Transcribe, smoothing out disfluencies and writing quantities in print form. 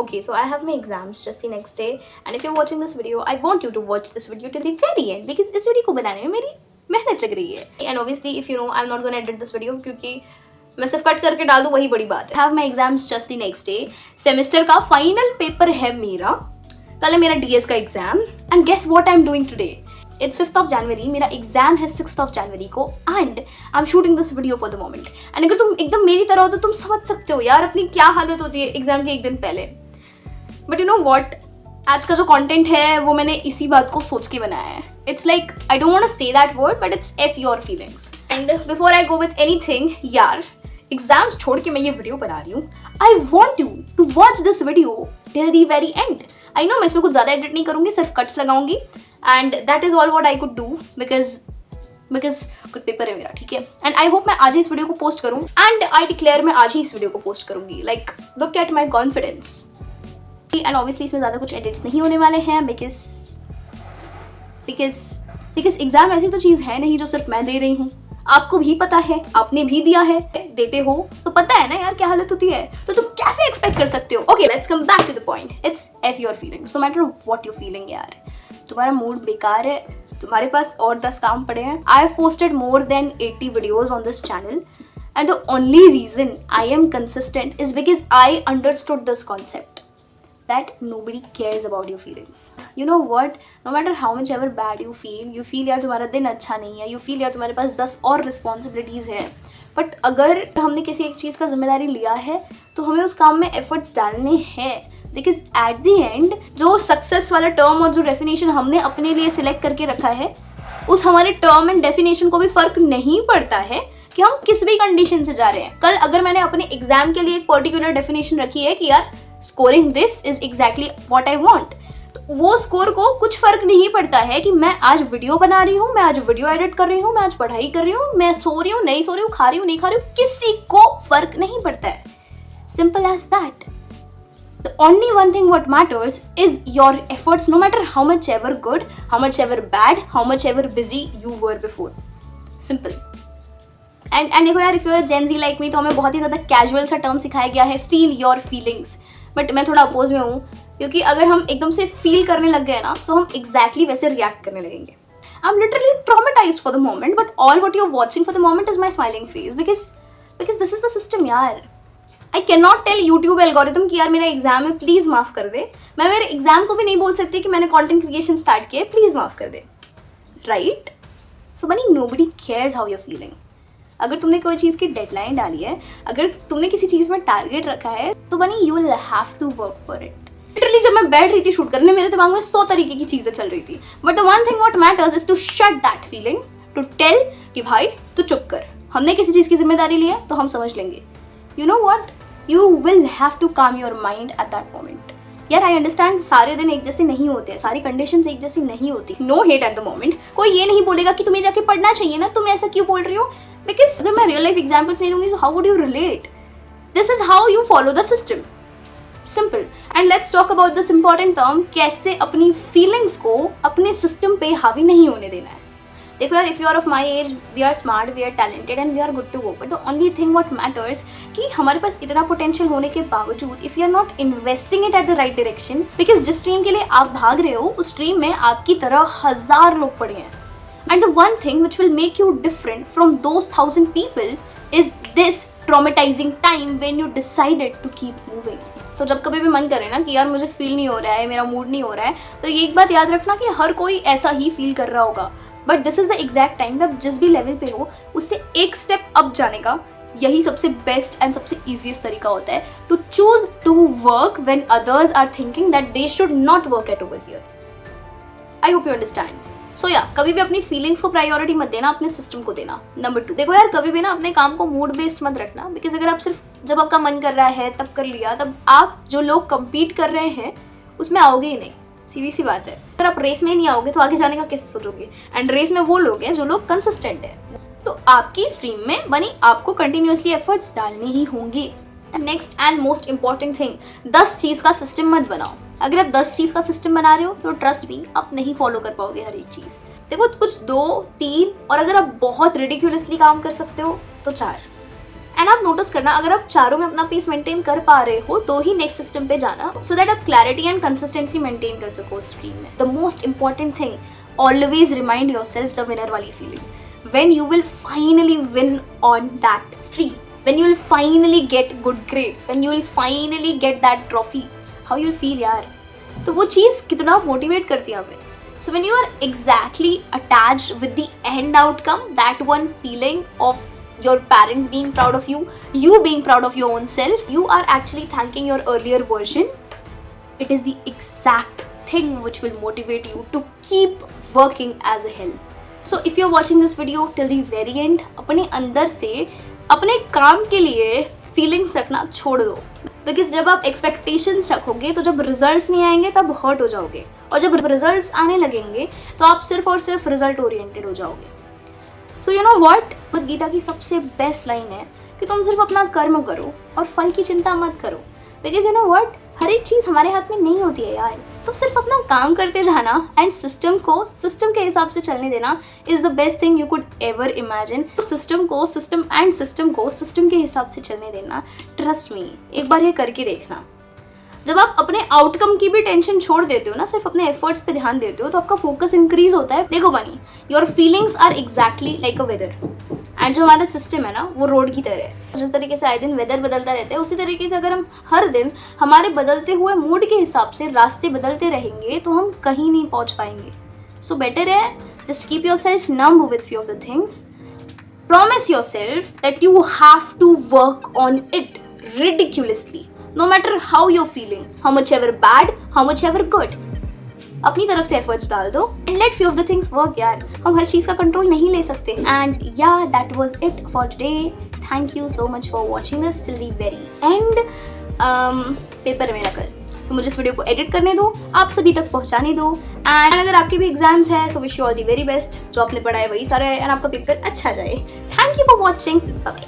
Okay, so I have my exams just the next day, and if you're watching this video, I want you to watch this video till the very end because इस video को बनाने में मेरी मेहनत लग रही है. And obviously, if you know, I'm not gonna edit this video क्योंकि मैं सिर्फ कट करके डाल दूँ वही बड़ी बात है. I have my exams just the next day. Semester का फाइनल पेपर है मेरा. कल है मेरा DS का exam. And guess what I'm doing today? It's 5th of January. मेरा एग्जाम है 6th of January को. And I'm shooting this video for the moment. And अगर तुम एकदम मेरी तरह हो तो तुम समझ सकते हो यार अपनी क्या हालत होती है एग्जाम के एक दिन पहले. बट यू नो वॉट, आज का जो कंटेंट है वो मैंने इसी बात को सोच के बनाया है. It's like I don't want to say that word but it's F your feelings. And before I go with anything, यार एग्जाम्स छोड़ के मैं ये वीडियो बना रही हूँ. I want you to watch this video till the very end. I know मैं इसमें कुछ ज़्यादा एडिट नहीं करूँगी, सिर्फ कट्स लगाऊंगी. And that is all what I could do because कुछ पेपर है मेरा, ठीक है. एंड आई होप मैं आज ही इस वीडियो को पोस्ट करूँ. एंड आई डिक्लेयर मैं आज ही इस वीडियो को पोस्ट करूँगी. Like look at my confidence. And obviously इसमें ज़्यादा कुछ एडिट्स नहीं होने वाले हैं बिकॉज एग्जाम ऐसी तो चीज़ है नहीं जो सिर्फ मैं दे रही हूँ. आपको भी पता है, आपने भी दिया है, देते हो तो पता है ना यार क्या हालत होती है. तो तुम कैसे एक्सपेक्ट कर सकते हो. Okay, let's come back to the point. It's F your feelings. No matter what you feeling. यार तुम्हारा मूड बेकार है, तुम्हारे पास और 10 काम पड़े हैं. I have posted more than 80 videos on this channel and the only reason I am consistent is because I understood this concept that nobody cares about your feelings. You know what? No matter how much ever bad you feel यार तुम्हारा दिन अच्छा नहीं है, you feel यार तुम्हारे पास 10 और responsibilities हैं. बट अगर हमने किसी एक चीज़ का जिम्मेदारी लिया है तो हमें उस काम में एफर्ट्स डालने हैं. बिकॉज एट द एंड जो सक्सेस वाला टर्म और जो डेफिनेशन हमने अपने लिए सिलेक्ट करके रखा है, उस हमारे टर्म एंड डेफिनेशन को भी फ़र्क नहीं पड़ता है कि हम किस भी कंडीशन से जा रहे हैं. कल अगर मैंने अपने एग्जाम के लिए एक पर्टिकुलर डेफिनेशन रखी है कि यार scoring this is exactly what I want, तो वो स्कोर को कुछ फर्क नहीं पड़ता है कि मैं आज वीडियो बना रही हूँ, मैं आज वीडियो एडिट कर रही हूँ, मैं आज पढ़ाई कर रही हूँ, मैं सो रही हूँ, नहीं सो रही हूँ, खा रही हूँ, नहीं खा रही हूँ, किसी को फर्क नहीं पड़ता है. Simple as that. The only one thing what matters is your efforts, no matter how much ever good, how much ever bad, how much ever busy you were before. Simple. And देखो यार, if you are Gen Z like me तो हमें बहुत ही ज़्यादा casual सा term सिखाया गया है, फील योर फीलिंग्स. बट मैं थोड़ा अपोज में हूँ क्योंकि अगर हम एकदम से फील करने लग गए ना तो हम एग्जैक्टली वैसे रिएक्ट करने लगेंगे. I am literally traumatised for the moment but all what you are watching for the moment is my smiling face because this is the system. यार I can not tell YouTube algorithm कि यार मेरा exam है please माफ़ कर दे. मैं मेरे exam को भी नहीं बोल सकती कि मैंने कॉन्टेंट क्रिएशन स्टार्ट किया, प्लीज़ माफ़ कर दे. Right. So bunny nobody cares how you are feeling. अगर तुमने कोई चीज़ की डेडलाइन डाली है, अगर तुमने किसी चीज़ में टारगेट रखा है तो bunny you will have to work for it. Literally जब मैं बैठ रही थी शूट करने, मेरे दिमाग में 100 तरीके की चीज़ें चल रही थी. But the one thing what matters is to shut that feeling, to tell कि भाई तू चुप कर, हमने किसी चीज़ की जिम्मेदारी ली है तो हम समझ लेंगे. You know what, you will have to calm your mind at that moment. यार आई अंडरस्टैंड सारे दिन एक जैसे नहीं होते हैं, सारी कंडीशंस एक जैसी नहीं होती. No hate at the moment. कोई ये नहीं बोलेगा कि तुम्हें जाके पढ़ना चाहिए ना, तुम ऐसा क्यों बोल रही हो. बिकॉज अगर मैं रियल लाइफ एग्जाम्पल्स नहीं दूंगी तो how would you relate. This is how you follow the system. Simple. And let's talk about this important term, कैसे अपनी फीलिंग्स को अपने सिस्टम पे हावी नहीं होने देना है. देखो यार, if you are of my age, we are smart, we are talented and we are good to go. But the only thing what matters कि हमारे पास इतना पोटेंशियल होने के बावजूद if you are not investing it at the right direction, because जिस stream के लिए आप भाग रहे हो उस स्ट्रीम में आपकी तरह 1000 लोग पड़े हैं. And the one thing which will make you different from those 1000 people is this traumatizing time when you decided to keep moving. तो जब कभी भी मन करे ना कि यार मुझे फील नहीं हो रहा है, मेरा मूड नहीं हो रहा है, तो ये एक बात याद रखना कि हर कोई ऐसा ही फील कर रहा होगा. But this is the exact time आप जिस भी लेवल पे हो उससे एक स्टेप अप जाने का यही सबसे बेस्ट एंड सबसे ईजीएस्ट तरीका होता है. To choose to work when others are thinking that they should not work at over here. I hope you understand. So या कभी भी अपनी फीलिंग्स को प्रायोरिटी मत देना, अपने सिस्टम को देना. नंबर 2, देखो यार कभी भी ना अपने काम को मूड बेस्ड मत रखना. बिकॉज अगर आप सिर्फ जब आपका मन कर रहा है तब कर लिया, तब आप जो लोग कम्पीट कर रहे हैं उसमें आओगे ही नहीं. सीधी सी बात है. अगर आप रेस में नहीं आओगे तो आगे जाने का कैसे सोचोगे. एंड रेस में वो लोग हैं जो लोग कंसिस्टेंट है. तो आपकी स्ट्रीम में बनी आपको कंटिन्यूसली एफर्ट्स डालने ही होंगे. Next and most important thing, 10 चीज़ का सिस्टम मत बनाओ. अगर आप 10 चीज़ का सिस्टम बना रहे हो तो ट्रस्ट भी आप नहीं फॉलो कर पाओगे हर एक चीज़. देखो कुछ 2, 3 और अगर आप बहुत रिडिक्यूलसली काम कर सकते हो तो 4. एंड आप नोटिस करना, अगर आप चारों में अपना पीस मेंटेन कर पा रहे हो तो ही नेक्स्ट सिस्टम पे जाना, सो दैट आप क्लैरिटी एंड कंसिस्टेंसी मेंटेन कर सको स्ट्रीम में। The most important thing, always remind yourself the winner वाली feeling. When you will finally win on that stream, when you will finally get good grades, when you will finally get that trophy, how you will feel यार। तो वो चीज़ कितना motivate करती है हमें। So when you are exactly attached with the end outcome, that one feeling of your parents being proud of you, you being proud of your own self, you are actually thanking your earlier version. It is the exact thing which will motivate you to keep working as a hell. So if you're watching this video till the very end, अपने अंदर से अपने काम के लिए feelings रखना छोड़ दो, बिकॉज जब आप एक्सपेक्टेशंस रखोगे तो जब रिजल्ट्स नहीं आएंगे तब हर्ट हो जाओगे, और जब रिजल्ट्स आने लगेंगे तो आप सिर्फ और सिर्फ रिजल्ट ओरिएंटेड हो जाओगे। So you know what, Bhagavad Gita की सबसे बेस्ट लाइन है कि तुम सिर्फ अपना कर्म करो और फल की चिंता मत करो, बिकॉज यू नो व्हाट, हर एक चीज़ हमारे हाथ में नहीं होती है यार। तो सिर्फ अपना काम करते जाना एंड सिस्टम के हिसाब से चलने देना is the best thing you could ever imagine. तो सिस्टम के हिसाब से चलने देना, ट्रस्ट मी, एक बार ये करके देखना। जब आप अपने आउटकम की भी टेंशन छोड़ देते हो ना, सिर्फ अपने एफर्ट्स पे ध्यान देते हो, तो आपका फोकस इंक्रीज होता है। देखो bunny, your feelings are exactly like a weather, and जो हमारा सिस्टम है ना वो रोड की तरह है। जिस तरीके से आए दिन वेदर बदलता रहता है, उसी तरीके से अगर हम हर दिन हमारे बदलते हुए मूड के हिसाब से रास्ते बदलते रहेंगे तो हम कहीं नहीं पहुंच पाएंगे। सो बेटर है just keep yourself numb with few of the things, promise yourself that you have to work on it ridiculously, no matter how you're feeling, how much ever bad, how much ever good, अपनी तरफ से efforts डाल दो and let few of the things work यार। हम हर चीज़ का control नहीं ले सकते। एंड या that was it for today. Thank you so much for watching this till the very and. Paper है मेरा कल, तो मुझे इस वीडियो को एडिट करने दो, आप सभी तक पहुंचाने दो, एंड अगर आपके भी एग्जाम्स हैं तो wish you all the very best. जो आपने पढ़ा है वही सारा है एंड आपका पेपर अच्छा जाए। Thank you for watching, bye bye.